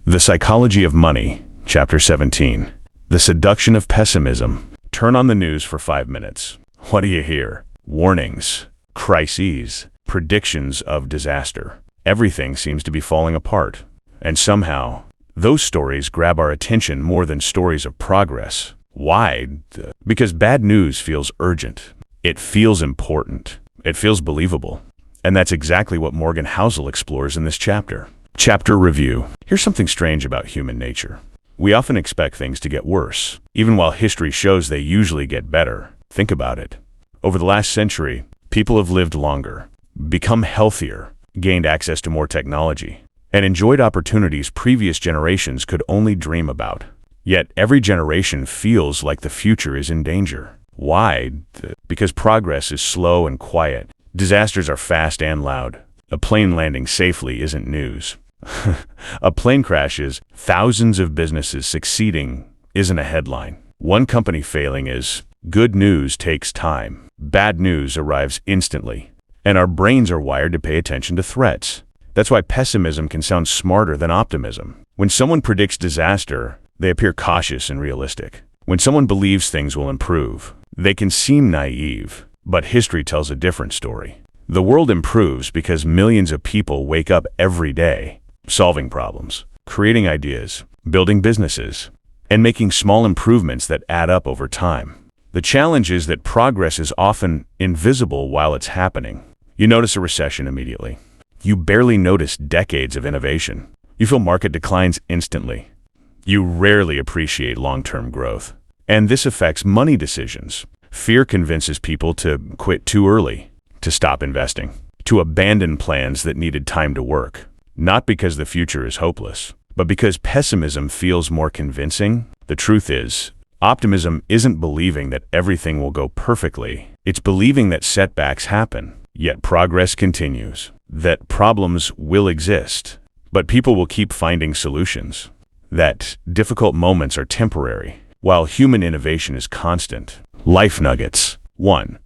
The Psychology of Money, Chapter 17. The Seduction of Pessimism. Turn on the news for 5 minutes. What do you hear? Warnings, crises, predictions of disaster. Everything seems to be falling apart. And somehow, those stories grab our attention more than stories of progress. Why? Because bad news feels urgent. It feels important. It feels believable. And that's exactly what Morgan Housel explores in this chapter. Chapter Review. Here's something strange about human nature. We often expect things to get worse, even while history shows they usually get better. Think about it. Over the last century, people have lived longer, become healthier, gained access to more technology, and enjoyed opportunities previous generations could only dream about. Yet every generation feels like the future is in danger. Why? Because progress is slow and quiet. Disasters are fast and loud. A plane landing safely isn't news. A plane crash is thousands of businesses succeeding isn't a headline. One company failing is good news takes time. Bad news arrives instantly. And our brains are wired to pay attention to threats. That's why pessimism can sound smarter than optimism. When someone predicts disaster, they appear cautious and realistic. When someone believes things will improve, they can seem naive. But history tells a different story. The world improves because millions of people wake up every day, solving problems, creating ideas, building businesses, and making small improvements that add up over time. The challenge is that progress is often invisible while it's happening. You notice a recession immediately. You barely notice decades of innovation. You feel market declines instantly. You rarely appreciate long-term growth. And this affects money decisions. Fear convinces people to quit too early, to stop investing, to abandon plans that needed time to work. Not because the future is hopeless, but because pessimism feels more convincing. The truth is, optimism isn't believing that everything will go perfectly. It's believing that setbacks happen, yet progress continues, that problems will exist, but people will keep finding solutions, that difficult moments are temporary, while human innovation is constant. Life nuggets. 1.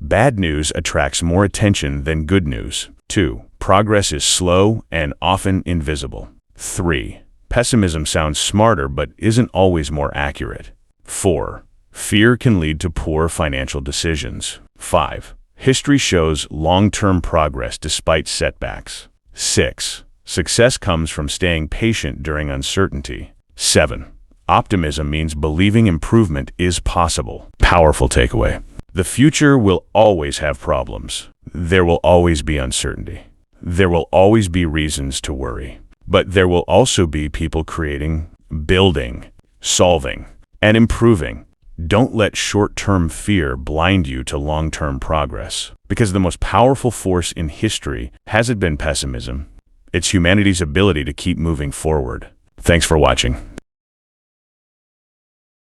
Bad news attracts more attention than good news. 2. Progress is slow and often invisible. 3. Pessimism sounds smarter but isn't always more accurate. 4. Fear can lead to poor financial decisions. 5. History shows long-term progress despite setbacks. 6. Success comes from staying patient during uncertainty. 7. Optimism means believing improvement is possible. Powerful takeaway. The future will always have problems. There will always be uncertainty. There will always be reasons to worry. But there will also be people creating, building, solving, and improving. Don't let short-term fear blind you to long-term progress. Because the most powerful force in history hasn't been pessimism. It's humanity's ability to keep moving forward. Thanks for watching.